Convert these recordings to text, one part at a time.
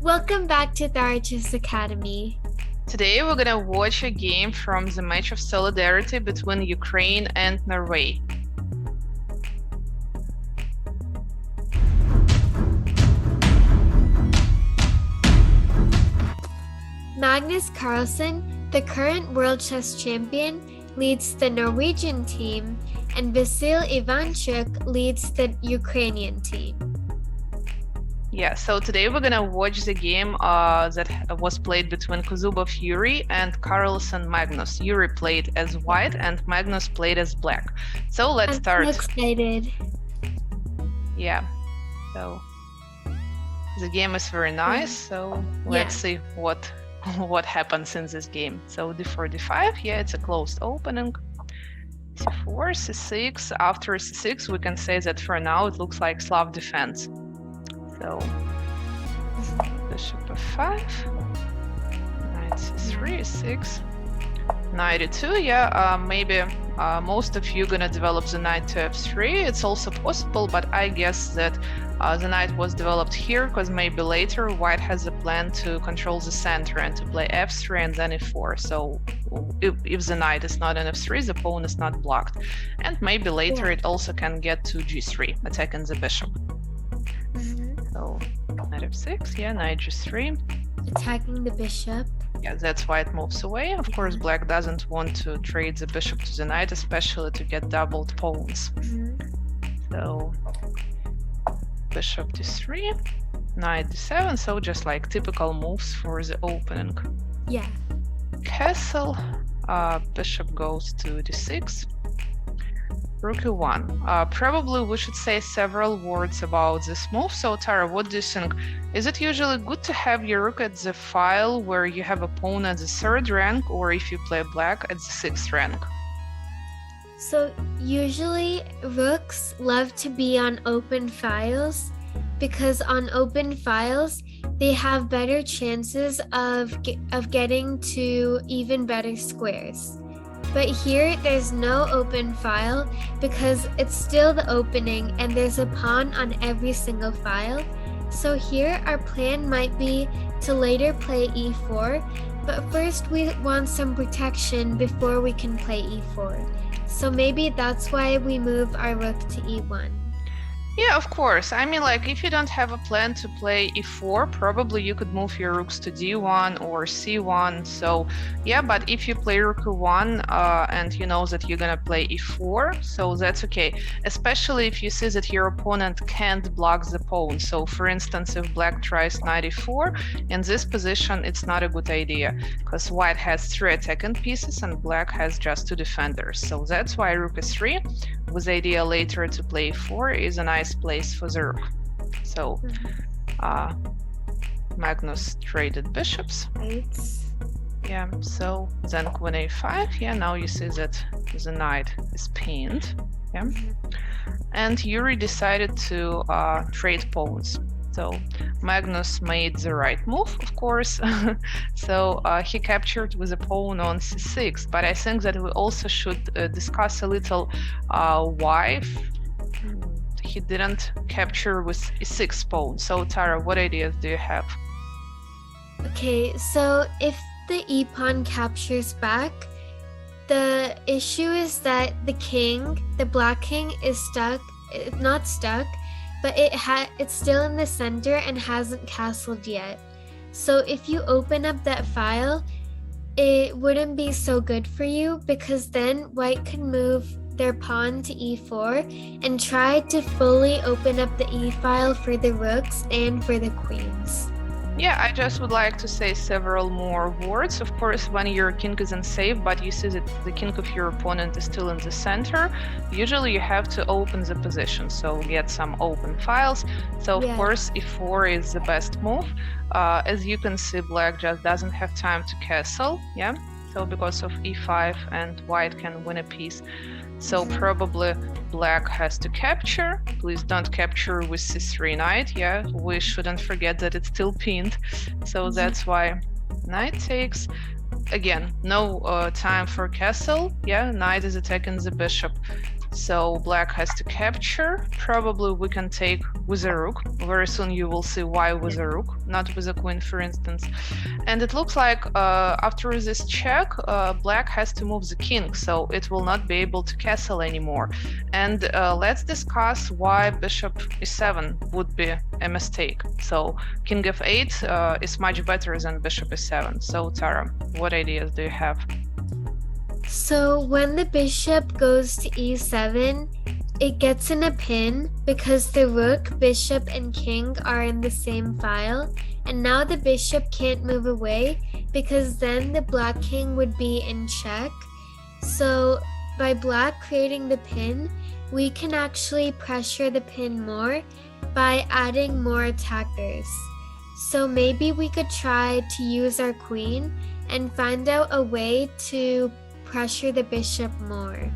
Welcome back to TaraChessAcademy. Today we're gonna watch a game from the match of solidarity between Ukraine and Norway. Magnus Carlsen, the current world chess champion, leads the Norwegian team, and Vasil Ivanchuk leads the Ukrainian team. Yeah, so today we're gonna watch the game that was played between Kuzubov Yuriy and Carlsen Magnus. Yuriy played as white and Magnus played as black. So let's start. I'm so excited. Yeah, so the game is very nice. So let's see what happens in this game. So d4, d5, yeah, it's a closed opening. c4, c6. After c6, we can say that for now it looks like Slav defense. So bishop f5, knight c3, e6, knight e2. Yeah, maybe most of you gonna develop the knight to f3. It's also possible, but I guess that the knight was developed here because maybe later white has a plan to control the center and to play f3 and then e4. So if the knight is not in f3, the pawn is not blocked. And maybe later it also can get to g3, attacking the bishop. So knight f6, yeah, knight g3. Attacking the bishop. Yeah, that's why it moves away. Of course, black doesn't want to trade the bishop to the knight, especially to get doubled pawns. So bishop d3, knight d7, so just like typical moves for the opening. Yeah. Castle, bishop goes to d6. Rook e1. Probably we should say several words about this move. So Tara, what do you think? Is it usually good to have your rook at the file where you have a pawn at the 3rd rank, or if you play black at the 6th rank? So usually rooks love to be on open files because on open files they have better chances of getting to even better squares. But here there's no open file because it's still the opening and there's a pawn on every single file. So here our plan might be to later play e4, but first we want some protection before we can play e4. So maybe that's why we move our rook to e1. Yeah, of course. I mean, like, if you don't have a plan to play e4, probably you could move your rooks to d1 or c1. So, yeah, but if you play rook e1 and you know that you're gonna play e4, so that's okay. Especially if you see that your opponent can't block the pawn. So, for instance, if black tries knight e4, in this position, it's not a good idea because white has 3 attacking pieces and black has just 2 defenders. So that's why rook e3, with the idea later to play e4, is a nice place for the rook. So Magnus traded bishops. Right. Yeah, so then queen a5. Yeah, now you see that the knight is pinned. Yeah, and Yuriy decided to trade pawns. So Magnus made the right move, of course. So he captured with a pawn on c6, but I think that we also should discuss a little why he didn't capture with e6 pawn. So Tara, what ideas do you have? Okay, so if the e pawn captures back, the issue is that the king, the black king, is stuck. It's not stuck, but it's still in the center and hasn't castled yet. So if you open up that file, it wouldn't be so good for you because then white could move their pawn to e4 and try to fully open up the e file for the rooks and for the queens. Yeah, I just would like to say several more words. Of course, when your king isn't safe, but you see that the king of your opponent is still in the center, usually you have to open the position, so get some open files. So of course, e4 is the best move. As you can see, black just doesn't have time to castle, yeah? So because of e5 and white can win a piece. So probably black has to capture. Please don't capture with c3 knight. Yeah, we shouldn't forget that it's still pinned. So that's why knight takes. Again, no time for castle. Yeah, knight is attacking the bishop. So black has to capture. Probably we can take with a rook. Very soon you will see why with a rook, not with a queen, for instance. And it looks like after this check, black has to move the king, so it will not be able to castle anymore. And let's discuss why bishop e7 would be a mistake. So king f8 is much better than bishop e7. So Tara, what ideas do you have? So when the bishop goes to e7, it gets in a pin because the rook, bishop, and king are in the same file. And now the bishop can't move away because then the black king would be in check. So by black creating the pin, we can actually pressure the pin more by adding more attackers. So maybe we could try to use our queen and find out a way to pressure the bishop more.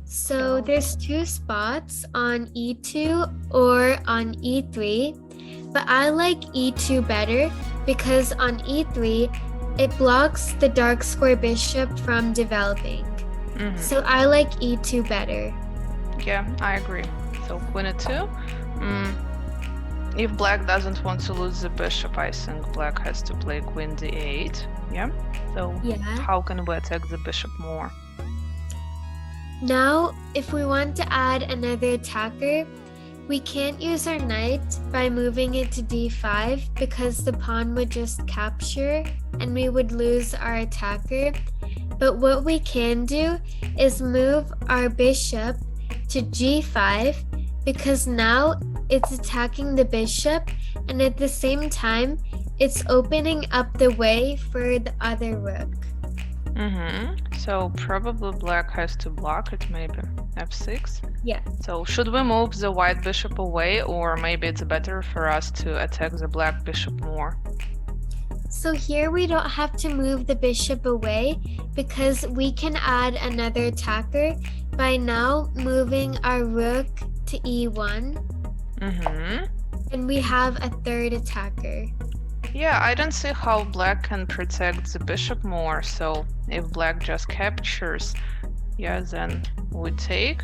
So there's two spots on e2 or on e3, but I like e2 better because on e3 it blocks the dark square bishop from developing. So I like e2 better. Yeah, I agree. So queen e2. If black doesn't want to lose the bishop, I think black has to play queen d8. Yeah. So how can we attack the bishop more? Now, if we want to add another attacker, we can't use our knight by moving it to d5 because the pawn would just capture and we would lose our attacker. But what we can do is move our bishop to g5 because now it's attacking the bishop and at the same time it's opening up the way for the other rook. So probably black has to block it, maybe f6. Yeah. So should we move the white bishop away, or maybe it's better for us to attack the black bishop more? So here we don't have to move the bishop away because we can add another attacker by now moving our rook to e1. And we have a third attacker. Yeah, I don't see how black can protect the bishop more, so if black just captures, yeah, then we take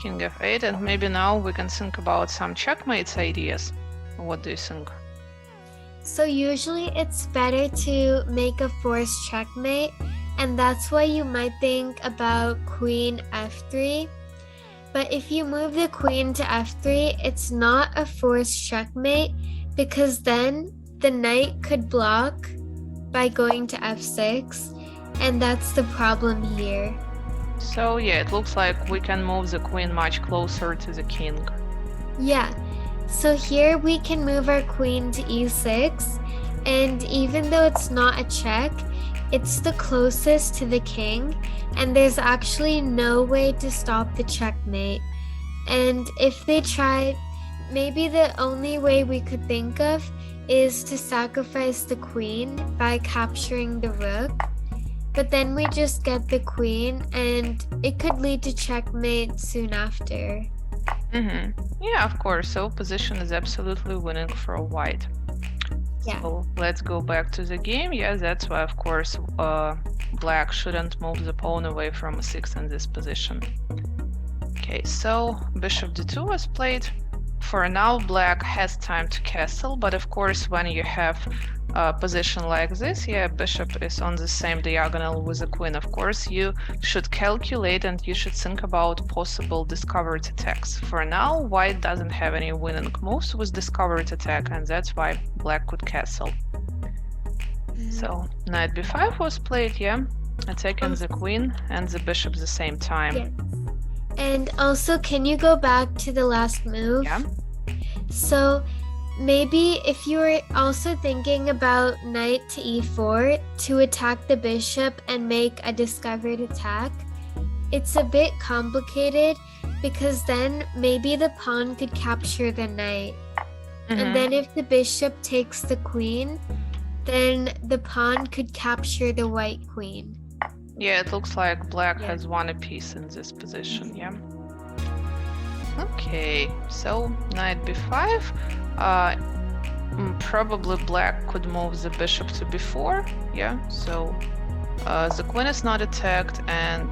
king f8, and maybe now we can think about some checkmates ideas. What do you think? So usually it's better to make a forced checkmate, and that's why you might think about queen f3. But if you move the queen to f3, it's not a forced checkmate because then the knight could block by going to f6, and that's the problem here. So yeah, it looks like we can move the queen much closer to the king. Yeah, so here we can move our queen to e6, and even though it's not a check, it's the closest to the king, and there's actually no way to stop the checkmate. And if they tried, maybe the only way we could think of is to sacrifice the queen by capturing the rook, but then we just get the queen and it could lead to checkmate soon after. Yeah, of course, so position is absolutely winning for white. Yeah. So let's go back to the game. Yeah, that's why, of course, black shouldn't move the pawn away from e6 in this position. Okay, so bishop d2 was played. For now, black has time to castle, but of course, when you have a position like this, yeah, bishop is on the same diagonal with the queen, of course, you should calculate and you should think about possible discovered attacks. For now, white doesn't have any winning moves with discovered attack, and that's why black could castle. So knight b5 was played, yeah, attacking the queen and the bishop at the same time. Yes. And also, can you go back to the last move? Yeah. So maybe if you were also thinking about knight to e4 to attack the bishop and make a discovered attack, it's a bit complicated because then maybe the pawn could capture the knight. And then if the bishop takes the queen, then the pawn could capture the white queen. Yeah, it looks like black has won a piece in this position, yeah. Okay, so knight b5. Probably black could move the bishop to b4, yeah, so the queen is not attacked and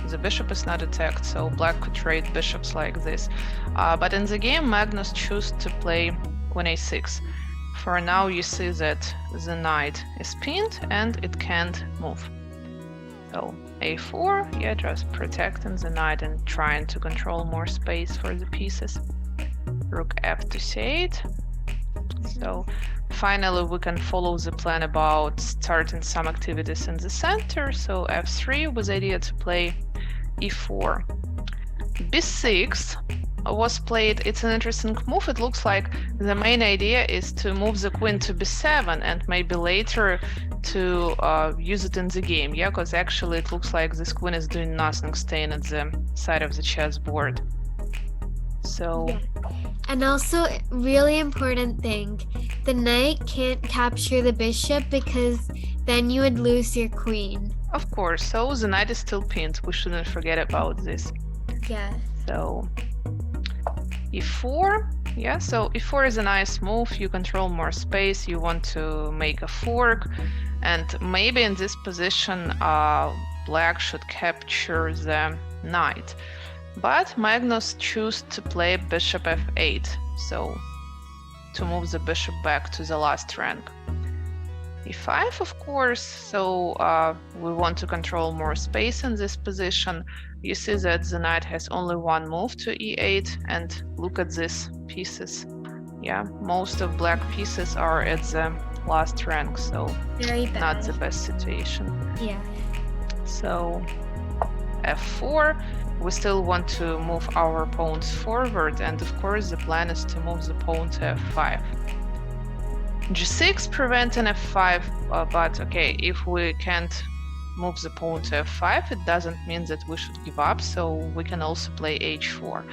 the bishop is not attacked, so black could trade bishops like this. But in the game, Magnus chose to play queen a6. For now, you see that the knight is pinned and it can't move. So a4, yeah, just protecting the knight and trying to control more space for the pieces. Rook f to c8. So finally we can follow the plan about starting some activities in the center. So f3 with the idea to play e4. b6 was played. It's an interesting move. It looks like the main idea is to move the queen to b7 and maybe later to use it in the game. Yeah, because actually it looks like this queen is doing nothing, staying at the side of the chessboard. So. Yeah. And also, really important thing, the knight can't capture the bishop because then you would lose your queen. Of course, so the knight is still pinned. We shouldn't forget about this. Yeah. So e4, yeah, so e4 is a nice move. You control more space, you want to make a fork, and maybe in this position black should capture the knight. But Magnus chose to play bishop f8, so to move the bishop back to the last rank. e5, of course, so we want to control more space in this position. You see that the knight has only one move to e8, and look at these pieces. Yeah, most of black pieces are at the last rank, so very bad. Not the best situation. Yeah. So f4. We still want to move our pawns forward, and of course the plan is to move the pawn to f5. g6 preventing f5, but okay, if we can't move the pawn to f5, it doesn't mean that we should give up, so we can also play h4.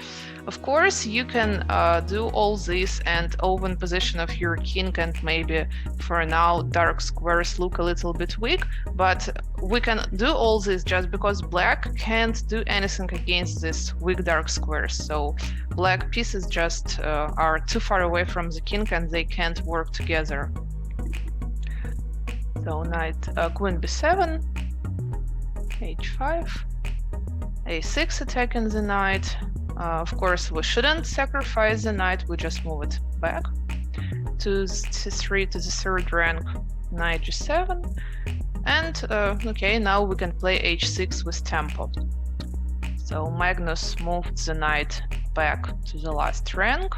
Of course, you can do all this and open position of your king, and maybe for now dark squares look a little bit weak, but we can do all this just because black can't do anything against these weak dark squares. So black pieces just are too far away from the king and they can't work together. So knight, queen b7, h5, a6 attacking the knight. Of course, we shouldn't sacrifice the knight, we just move it back to c3 to the third rank, knight g7. And okay, now we can play h6 with tempo. So Magnus moved the knight back to the last rank.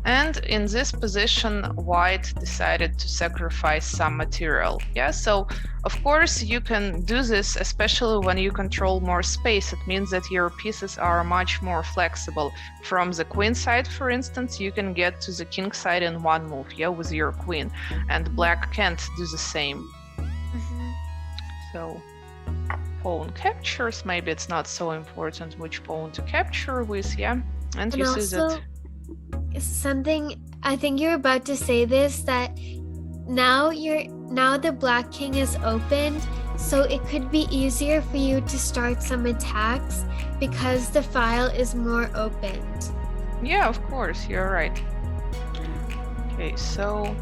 And in this position, white decided to sacrifice some material. Yeah, so of course you can do this, especially when you control more space. It means that your pieces are much more flexible. From the queen side, for instance, you can get to the king side in one move, yeah, with your queen. And black can't do the same. So pawn captures, maybe it's not so important which pawn to capture with, yeah. And you see that. Something, I think you're about to say this, that now the black king is opened, so it could be easier for you to start some attacks because the file is more opened. Yeah, of course, you're right. Okay, so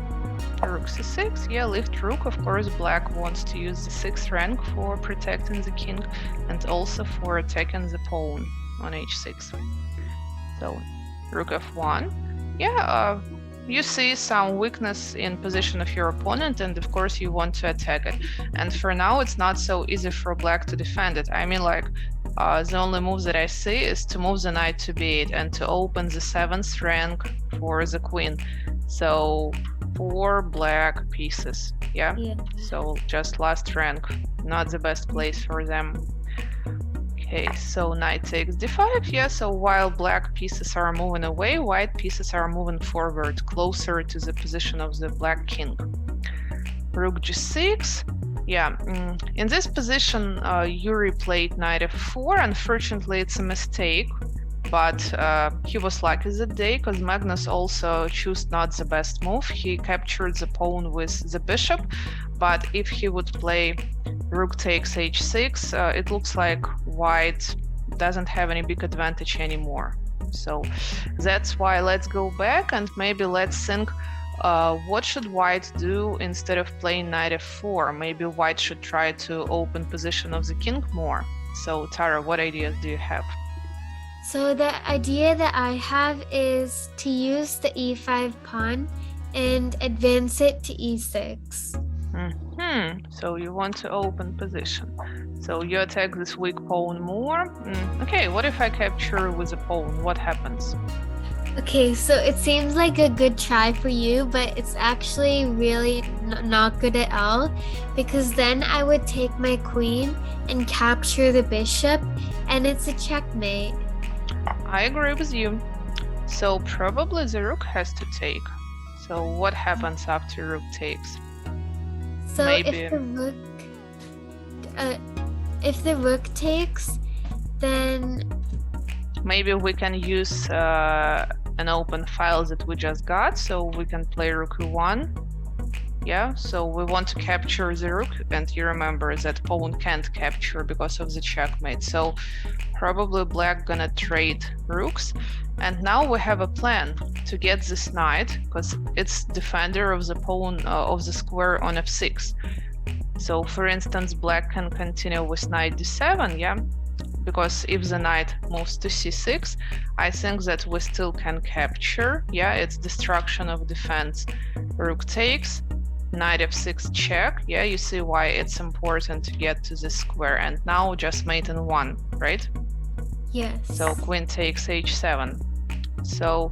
rook c6, yeah, lift rook. Of course, black wants to use the 6th rank for protecting the king and also for attacking the pawn on h6. So rook f1. Yeah, you see some weakness in position of your opponent, and of course you want to attack it. And for now, it's not so easy for black to defend it. I mean, like, the only move that I see is to move the knight to b8 and to open the 7th rank for the queen. So 4 black pieces, yeah? So just last rank, not the best place for them. Okay, so knight takes d5, yeah, so while black pieces are moving away, white pieces are moving forward, closer to the position of the black king. Rook g6, yeah, in this position, Yuriy played knight f4. Unfortunately, it's a mistake, but he was lucky that day, because Magnus also chose not the best move. He captured the pawn with the bishop, but if he would play rook takes h6, it looks like white doesn't have any big advantage anymore. So that's why let's go back and maybe let's think what should white do instead of playing knight f4? Maybe white should try to open position of the king more. So Tara, what ideas do you have? So the idea that I have is to use the e5 pawn and advance it to e6. So you want to open position. So you attack this weak pawn more. Okay, what if I capture with a pawn? What happens? Okay, so it seems like a good try for you, but it's actually really not good at all, because then I would take my queen and capture the bishop, and it's a checkmate. I agree with you. So probably the rook has to take. So what happens after rook takes? So Maybe. if the rook takes, then maybe we can use an open file that we just got, so we can play rook e1. Yeah, so we want to capture the rook, and you remember that pawn can't capture because of the checkmate. So probably black gonna trade rooks, and now we have a plan to get this knight, because it's defender of the pawn of the square on f6. So for instance, black can continue with knight d7, yeah, because if the knight moves to c6, I think that we still can capture. Yeah, it's destruction of defense. Rook takes, knight f6 check. Yeah, you see why it's important to get to this square. And now just mate in one, right? yes. So queen takes h7. So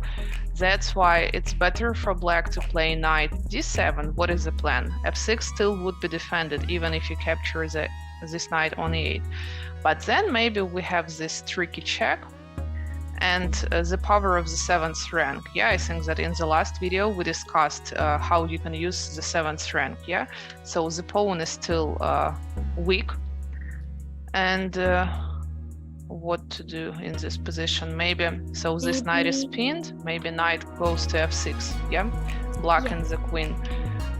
that's why it's better for black to play knight d7. What is the plan? f6 still would be defended even if you capture this knight on e8. But then maybe we have this tricky check and the power of the 7th rank. Yeah, I think that in the last video we discussed how you can use the 7th rank. Yeah, so the pawn is still weak, and what to do in this position? Maybe so this knight is pinned. Maybe knight goes to f6. Yeah, blocking the queen.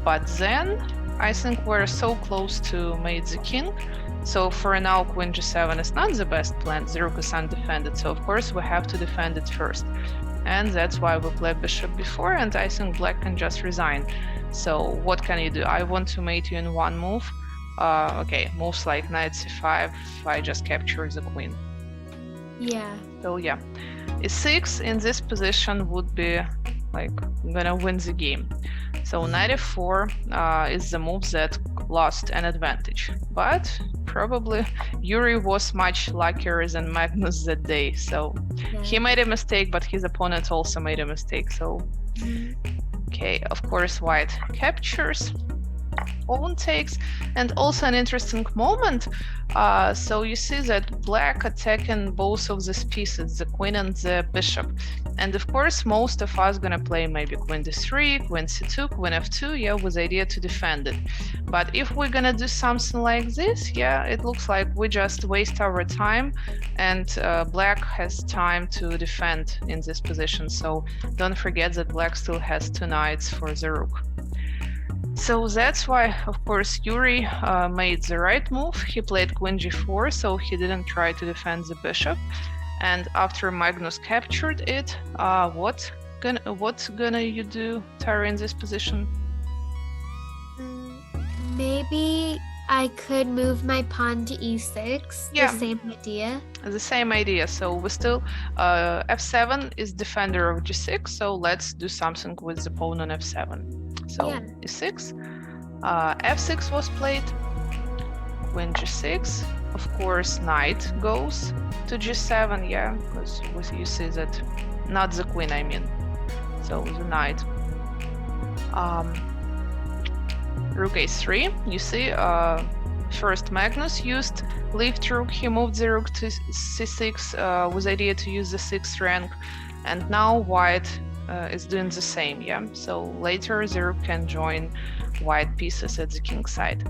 But then I think we're so close to mate the king. So for now, queen g7 is not the best plan. The rook is undefended, so of course we have to defend it first. And that's why we played bishop before, and I think black can just resign. So what can you do? I want to mate you in one move. Okay, moves like knight c5, I just capture the queen. Yeah. So yeah, e6 in this position would be like gonna win the game. So knight f4 is the move that lost an advantage, but probably Yuriy was much luckier than Magnus that day. So he made a mistake, but his opponent also made a mistake. So okay, of course white captures, pawn takes, and also an interesting moment. So you see that black attacking both of these pieces, the queen and the bishop. And of course, most of us gonna play maybe queen d3, queen c2, queen f2, yeah, with the idea to defend it. But if we're gonna do something like this, yeah, it looks like we just waste our time, and black has time to defend in this position. So don't forget that black still has 2 knights for the rook. So that's why, of course, Yuriy made the right move. He played queen g4, so he didn't try to defend the bishop. And after Magnus captured it, what gonna you do, Tara, in this position? Maybe I could move my pawn to e6. Yeah. The same idea. The same idea. So we still f7 is defender of g6. So let's do something with the pawn on f7. So e6, f6 was played, queen g6, of course knight goes to g7, yeah, because you see that, not the queen I mean, so the knight. Rook a3, you see, first Magnus used lift rook, he moved the rook to c6 with the idea to use the 6th rank, and now white is doing the same, yeah. So later the rook can join white pieces at the king side.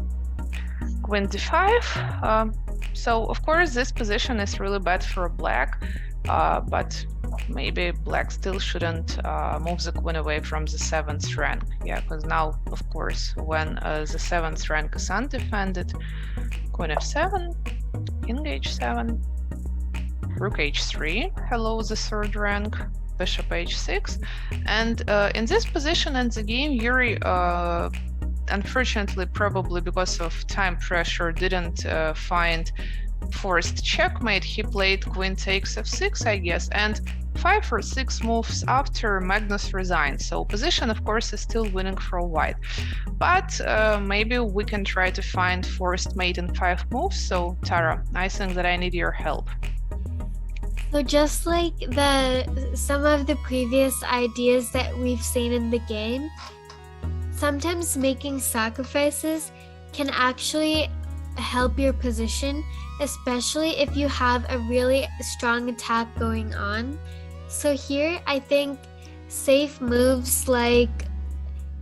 Queen d5. So of course this position is really bad for black, but maybe black still shouldn't move the queen away from the 7th rank, yeah, because now of course when the 7th rank is undefended, queen f7, king h7, rook h3, hello the 3rd rank. bishop h6. And in this position in the game, Yuriy, unfortunately, probably because of time pressure, didn't find forced checkmate. He played queen takes f6, I guess, and 5 or 6 moves after Magnus resigned. So position, of course, is still winning for white. But maybe we can try to find forced mate in 5 moves. So Tara, I think that I need your help. So just like some of the previous ideas that we've seen in the game, sometimes making sacrifices can actually help your position, especially if you have a really strong attack going on. So here I think safe moves like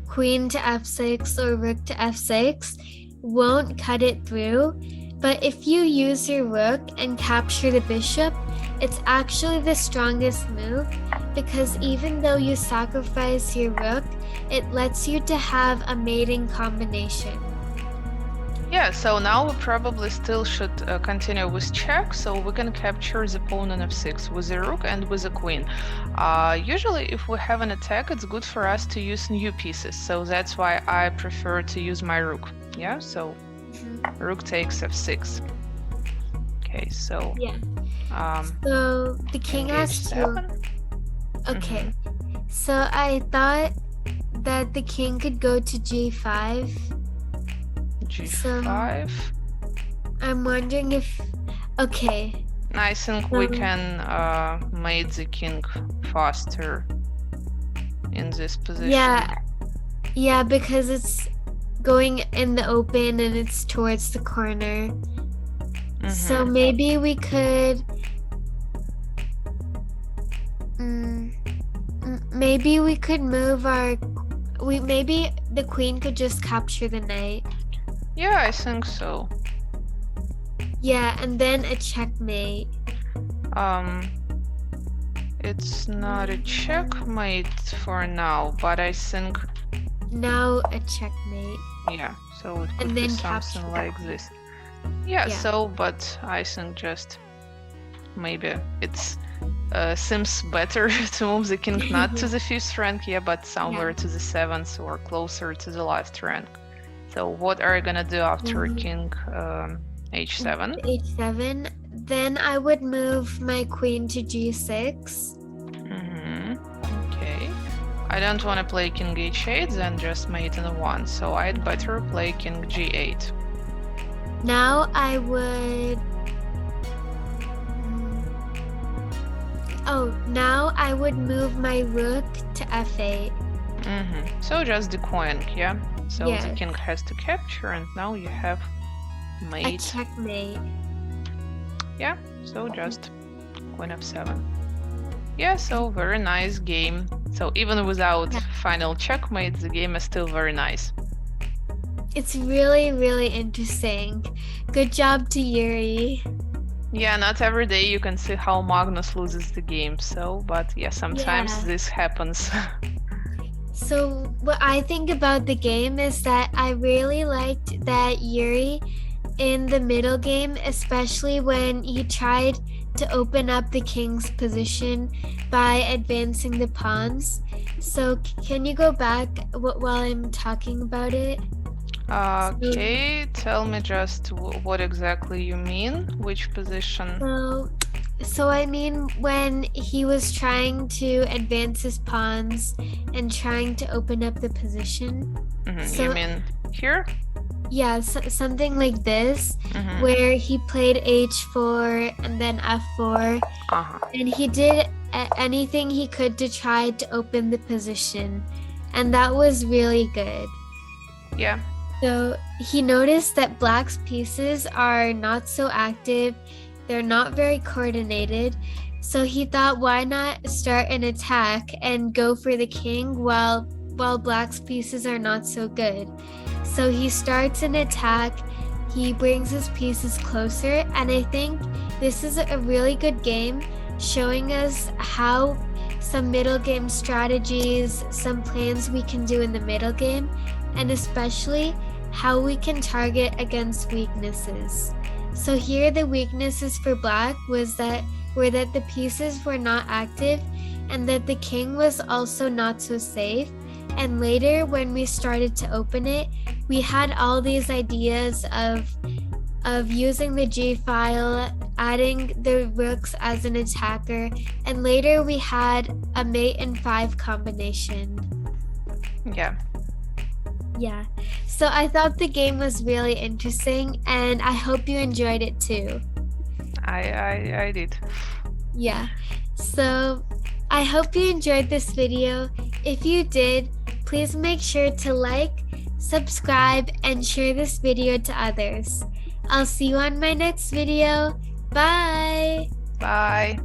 queen to f6 or rook to f6 won't cut it through, but if you use your rook and capture the bishop, it's actually the strongest move, because even though you sacrifice your rook, it lets you to have a mating combination. Yeah, so now we probably still should continue with check, so we can capture the pawn on f6 with a rook and with a queen. Usually if we have an attack, it's good for us to use new pieces, so that's why I prefer to use my rook. Yeah, so rook takes f6. Okay, so yeah. So the king has to. Okay, so I thought that the king could go to g5. G5. So I'm wondering if. Okay. I think we can mate the king faster in this position. Yeah, because it's going in the open and it's towards the corner. So maybe we could. Maybe we could move our. Maybe the queen could just capture the knight. Yeah, I think so. Yeah, and then a checkmate. It's not a checkmate for now, but I think now a checkmate. Yeah, so it could be something like this. Yeah, so but I think just maybe it's seems better to move the king not to the 5th rank, but somewhere to the 7th or closer to the last rank. So what are you gonna do after king h7? H7. Then I would move my queen to g6. Okay. I don't want to play king h8, then just mate in 1. So I'd better play king g8. Now I would. Now I would move my rook to f8. So just decoying, yeah? So the king has to capture, and now you have mate. A checkmate. Yeah, so just queen f7. Yeah, so very nice game. So even without final checkmate, the game is still very nice. It's really, really interesting. Good job to Yuriy. Yeah, not every day you can see how Magnus loses the game, but sometimes this happens. So what I think about the game is that I really liked that Yuriy in the middle game, especially when he tried to open up the king's position by advancing the pawns. So can you go back while I'm talking about it? Okay, tell me just what exactly you mean, which position? So I mean when he was trying to advance his pawns and trying to open up the position. So, you mean here? Yeah, something like this, where he played h4 and then f4, and he did anything he could to try to open the position, and that was really good. Yeah. So he noticed that black's pieces are not so active, they're not very coordinated, so he thought why not start an attack and go for the king while black's pieces are not so good. So he starts an attack, he brings his pieces closer, and I think this is a really good game showing us how some middle game strategies, some plans we can do in the middle game, and especially how we can target against weaknesses. So here the weaknesses for black were that the pieces were not active and that the king was also not so safe. And later, when we started to open it, we had all these ideas of using the G file, adding the rooks as an attacker, and later we had a mate and 5 combination. Yeah. Yeah. So I thought the game was really interesting, and I hope you enjoyed it too. I did. Yeah. So I hope you enjoyed this video. If you did, please make sure to like, subscribe, and share this video to others. I'll see you on my next video. Bye! Bye.